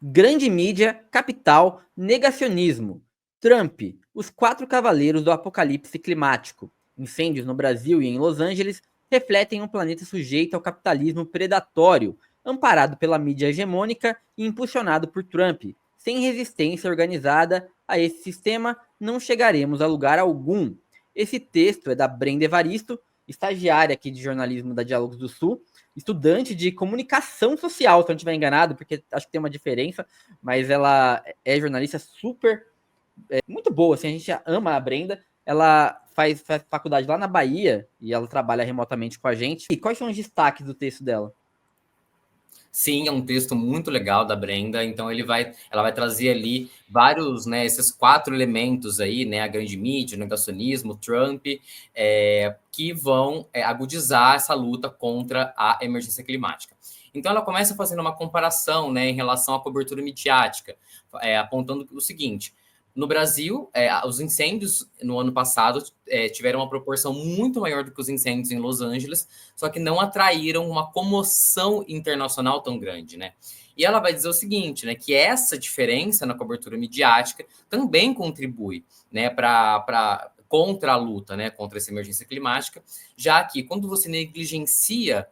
Grande mídia, capital, negacionismo. Trump, os 4 cavaleiros do apocalipse climático. Incêndios no Brasil e em Los Angeles refletem um planeta sujeito ao capitalismo predatório, amparado pela mídia hegemônica e impulsionado por Trump. Sem resistência organizada a esse sistema, não chegaremos a lugar algum. Esse texto é da Brenda Evaristo, estagiária aqui de jornalismo da Diálogos do Sul, estudante de comunicação social, se eu não estiver enganado, porque acho que tem uma diferença, mas ela é jornalista super, muito boa, assim, a gente ama a Brenda, ela faz faculdade lá na Bahia e ela trabalha remotamente com a gente. E quais são os destaques do texto dela? Sim, é um texto muito legal da Brenda, então ela vai trazer ali vários, né, esses 4 elementos aí, né, a grande mídia, o negacionismo, Trump, que vão agudizar essa luta contra a emergência climática. Então ela começa fazendo uma comparação, né, em relação à cobertura midiática, apontando o seguinte: no Brasil, os incêndios no ano passado tiveram uma proporção muito maior do que os incêndios em Los Angeles, só que não atraíram uma comoção internacional tão grande, né? E ela vai dizer o seguinte, né, que essa diferença na cobertura midiática também contribui, né, para contra a luta, né, contra essa emergência climática, já que quando você negligencia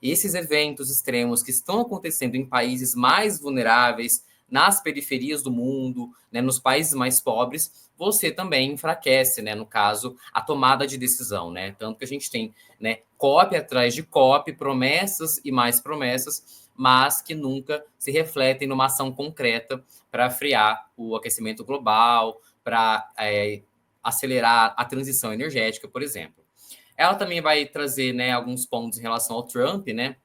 esses eventos extremos que estão acontecendo em países mais vulneráveis, nas periferias do mundo, né, nos países mais pobres, você também enfraquece, né, no caso, a tomada de decisão, né? Tanto que a gente tem, né, COP atrás de COP, promessas e mais promessas, mas que nunca se refletem numa ação concreta para frear o aquecimento global, para acelerar a transição energética, por exemplo. Ela também vai trazer, né, alguns pontos em relação ao Trump, né?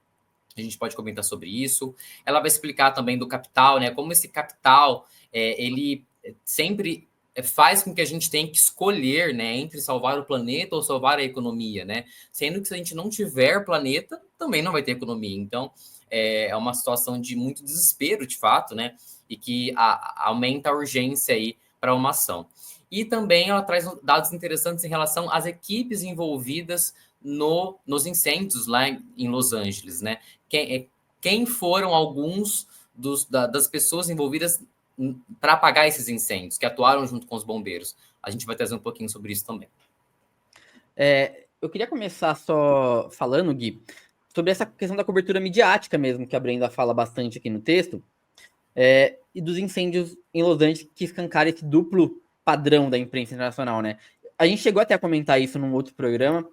A gente pode comentar sobre isso. Ela vai explicar também do capital, né? Como esse capital, ele sempre faz com que a gente tenha que escolher, né, entre salvar o planeta ou salvar a economia, né? Sendo que se a gente não tiver planeta, também não vai ter economia. Então, é uma situação de muito desespero, de fato, né? E que aumenta a urgência aí para uma ação. E também ela traz dados interessantes em relação às equipes envolvidas nos incêndios lá em Los Angeles, né? Quem foram alguns das pessoas envolvidas para apagar esses incêndios, que atuaram junto com os bombeiros. A gente vai trazer um pouquinho sobre isso também. Eu queria começar só falando, Gui, sobre essa questão da cobertura midiática mesmo, que a Brenda fala bastante aqui no texto, e dos incêndios em Los Angeles que escancaram esse duplo padrão da imprensa internacional, né? A gente chegou até a comentar isso num outro programa,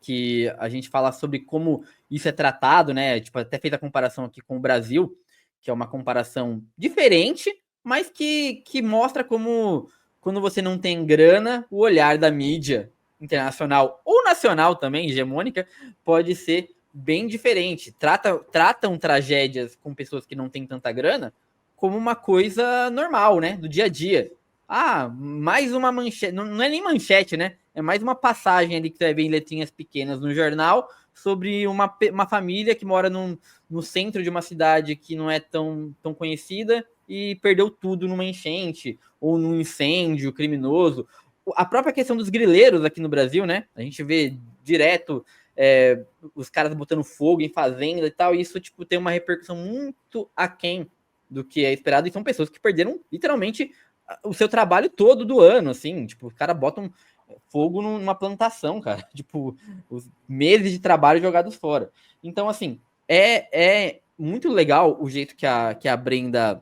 que a gente fala sobre como isso é tratado, né? Tipo, até fez a comparação aqui com o Brasil, que é uma comparação diferente, mas que mostra como quando você não tem grana, o olhar da mídia internacional ou nacional também, hegemônica, pode ser bem diferente. Tratam tragédias com pessoas que não têm tanta grana como uma coisa normal, né? Do dia a dia. Ah, mais uma manchete. Não é nem manchete, né? É mais uma passagem ali que você vai ver em letrinhas pequenas no jornal sobre uma família que mora no centro de uma cidade que não é tão conhecida e perdeu tudo numa enchente ou num incêndio criminoso. A própria questão dos grileiros aqui no Brasil, né? A gente vê direto os caras botando fogo em fazenda e tal, e isso tipo, tem uma repercussão muito aquém do que é esperado, e são pessoas que perderam literalmente o seu trabalho todo do ano, assim, tipo, os caras botam fogo numa plantação, cara, tipo, os meses de trabalho jogados fora. Então, assim, é muito legal o jeito que a Brenda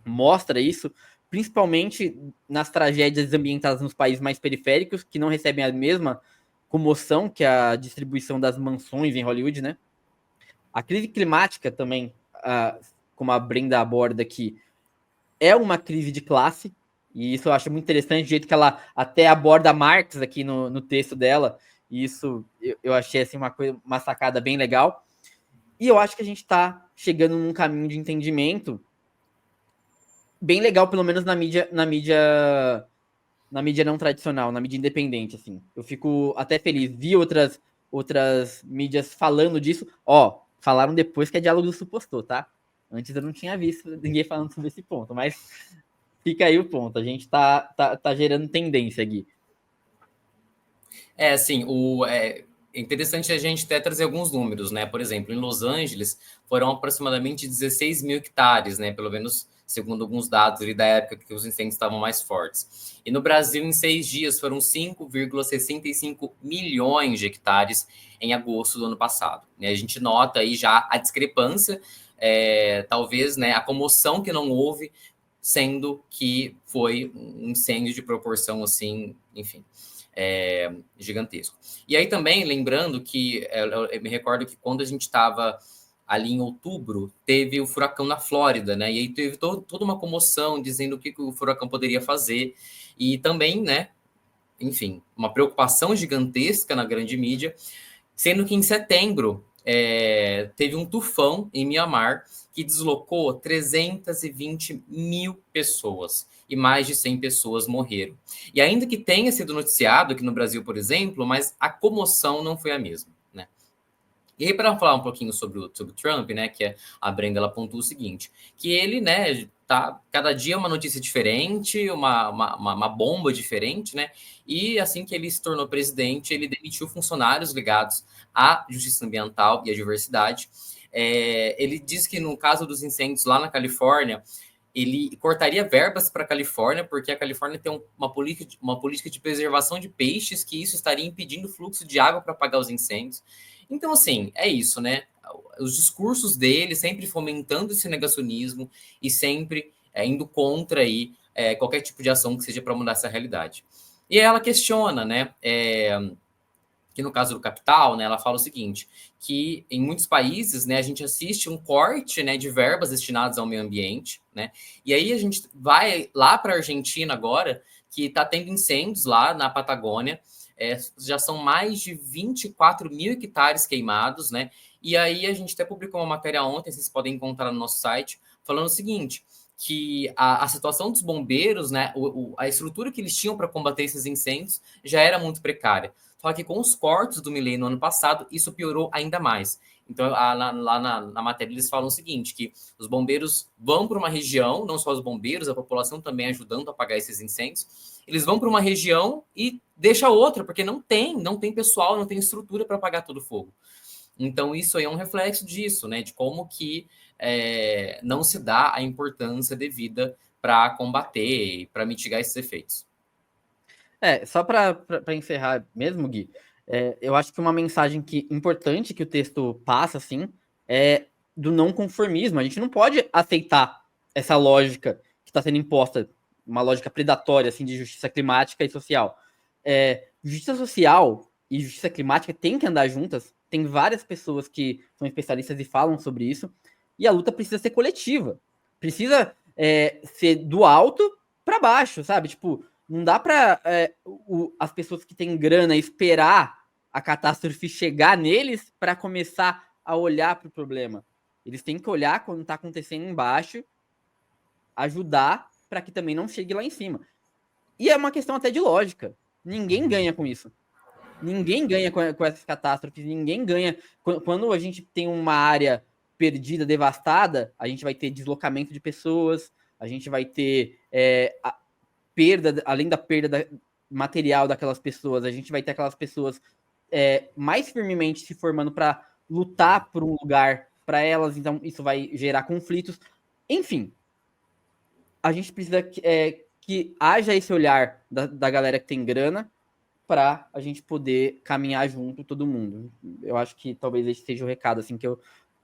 mostra isso, principalmente nas tragédias ambientadas nos países mais periféricos, que não recebem a mesma comoção que a distribuição das mansões em Hollywood, né? A crise climática também, como a Brenda aborda aqui, é uma crise de classe, e isso eu acho muito interessante, o jeito que ela até aborda Marx aqui no texto dela, e isso eu achei assim, uma sacada bem legal. E eu acho que a gente está chegando num caminho de entendimento bem legal, pelo menos na mídia não tradicional, na mídia independente, assim. Eu fico até feliz. Vi outras mídias falando disso. Ó, falaram depois que a Diálogo do Sul postou, tá? Antes eu não tinha visto ninguém falando sobre esse ponto, mas fica aí o ponto. A gente tá gerando tendência, Gui. Assim, é interessante a gente até trazer alguns números, né? Por exemplo, em Los Angeles foram aproximadamente 16 mil hectares, né? Pelo menos segundo alguns dados ali da época que os incêndios estavam mais fortes. E no Brasil, em 6 dias, foram 5,65 milhões de hectares em agosto do ano passado. Né? A gente nota aí já a discrepância, talvez, né, a comoção que não houve, sendo que foi um incêndio de proporção assim, enfim, gigantesco. E aí também, lembrando que, eu me recordo que quando a gente estava ali em outubro, teve o furacão na Flórida, né? E aí teve toda uma comoção dizendo o que o furacão poderia fazer. E também, né? Enfim, uma preocupação gigantesca na grande mídia, sendo que em setembro teve um tufão em Mianmar que deslocou 320 mil pessoas e mais de 100 pessoas morreram. E ainda que tenha sido noticiado aqui no Brasil, por exemplo, mas a comoção não foi a mesma, né? E aí, para falar um pouquinho sobre o Trump, né, que a Brenda ela pontua o seguinte, que ele, né, tá cada dia uma notícia diferente, uma bomba diferente, né, e assim que ele se tornou presidente, ele demitiu funcionários ligados à justiça ambiental e à diversidade. Ele disse que no caso dos incêndios lá na Califórnia, ele cortaria verbas para a Califórnia, porque a Califórnia tem uma política de preservação de peixes, que isso estaria impedindo o fluxo de água para apagar os incêndios. Então, assim, é isso, né? Os discursos dele sempre fomentando esse negacionismo e sempre indo contra aí, qualquer tipo de ação que seja para mudar essa realidade. E ela questiona, né? Que no caso do capital, né, ela fala o seguinte, que em muitos países, né, a gente assiste um corte, né, de verbas destinadas ao meio ambiente, né, e aí a gente vai lá para a Argentina agora, que está tendo incêndios lá na Patagônia, já são mais de 24 mil hectares queimados, né, e aí a gente até publicou uma matéria ontem, vocês podem encontrar no nosso site, falando o seguinte, que a situação dos bombeiros, né, a estrutura que eles tinham para combater esses incêndios já era muito precária. Só que com os cortes do milênio no ano passado, isso piorou ainda mais. Então, lá na matéria, eles falam o seguinte, que os bombeiros vão para uma região, não só os bombeiros, a população também ajudando a apagar esses incêndios, eles vão para uma região e deixa outra, porque não tem pessoal, não tem estrutura para apagar todo o fogo. Então, isso aí é um reflexo disso, né? De como que não se dá a importância devida para combater e para mitigar esses efeitos. Só para encerrar mesmo, Gui, eu acho que uma mensagem importante que o texto passa, assim, é do não conformismo. A gente não pode aceitar essa lógica que está sendo imposta, uma lógica predatória, assim, de justiça climática e social. Justiça social e justiça climática têm que andar juntas. Tem várias pessoas que são especialistas e falam sobre isso. E a luta precisa ser coletiva. Precisa ser do alto para baixo, sabe? Tipo, não dá para as pessoas que têm grana esperar a catástrofe chegar neles para começar a olhar para o problema. Eles têm que olhar quando está acontecendo embaixo, ajudar para que também não chegue lá em cima. E é uma questão até de lógica. Ninguém ganha com isso. Ninguém ganha com essas catástrofes. Ninguém ganha. Quando a gente tem uma área perdida, devastada, a gente vai ter deslocamento de pessoas, a gente vai ter perda, além da perda material daquelas pessoas, a gente vai ter aquelas pessoas mais firmemente se formando para lutar por um lugar para elas, então isso vai gerar conflitos. Enfim, a gente precisa que haja esse olhar da galera que tem grana para a gente poder caminhar junto todo mundo. Eu acho que talvez esse seja o recado assim que eu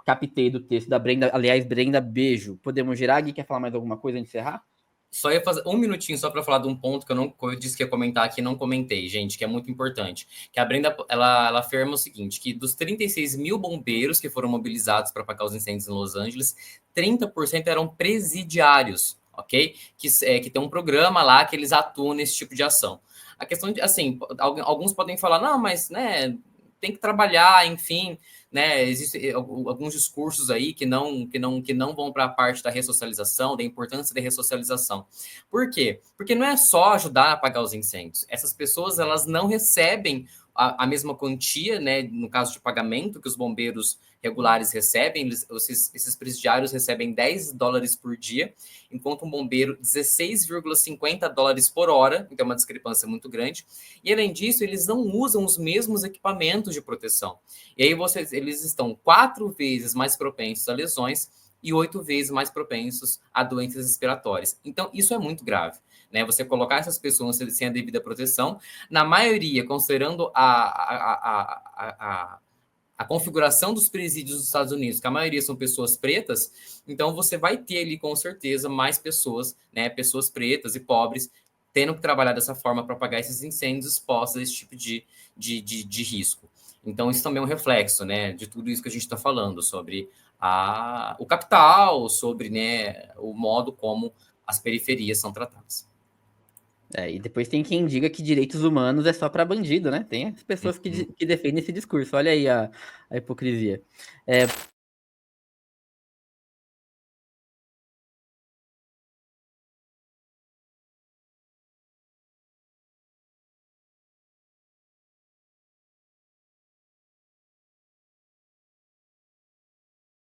captei do texto da Brenda. Aliás, Brenda, beijo. Podemos girar? Gui, quer falar mais alguma coisa antes de encerrar? Só ia fazer um minutinho só para falar de um ponto que eu disse que ia comentar aqui e não comentei, gente, que é muito importante. Que a Brenda, ela afirma o seguinte, que dos 36 mil bombeiros que foram mobilizados para apagar os incêndios em Los Angeles, 30% eram presidiários, ok? Que tem um programa lá que eles atuam nesse tipo de ação. A questão de, assim, alguns podem falar, não, mas, né, tem que trabalhar, enfim, né? Existem alguns discursos aí que não vão para a parte da ressocialização, da importância da ressocialização. Por quê? Porque não é só ajudar a apagar os incêndios. Essas pessoas, elas não recebem a mesma quantia, né, no caso de pagamento que os bombeiros regulares recebem, esses presidiários recebem $10 por dia, enquanto um bombeiro 16,50 dólares por hora, então é uma discrepância muito grande. E além disso, eles não usam os mesmos equipamentos de proteção. E aí eles estão 4 vezes mais propensos a lesões e 8 vezes mais propensos a doenças respiratórias. Então, isso é muito grave. Né, você colocar essas pessoas sem a devida proteção, na maioria, considerando a configuração dos presídios dos Estados Unidos, que a maioria são pessoas pretas, então você vai ter ali, com certeza, mais pessoas, né, pessoas pretas e pobres, tendo que trabalhar dessa forma para apagar esses incêndios expostos a esse tipo de risco. Então, isso também é um reflexo, né, de tudo isso que a gente está falando, sobre o capital, sobre, né, o modo como as periferias são tratadas. E depois tem quem diga que direitos humanos é só para bandido, né? Tem as pessoas que defendem esse discurso. Olha aí a hipocrisia.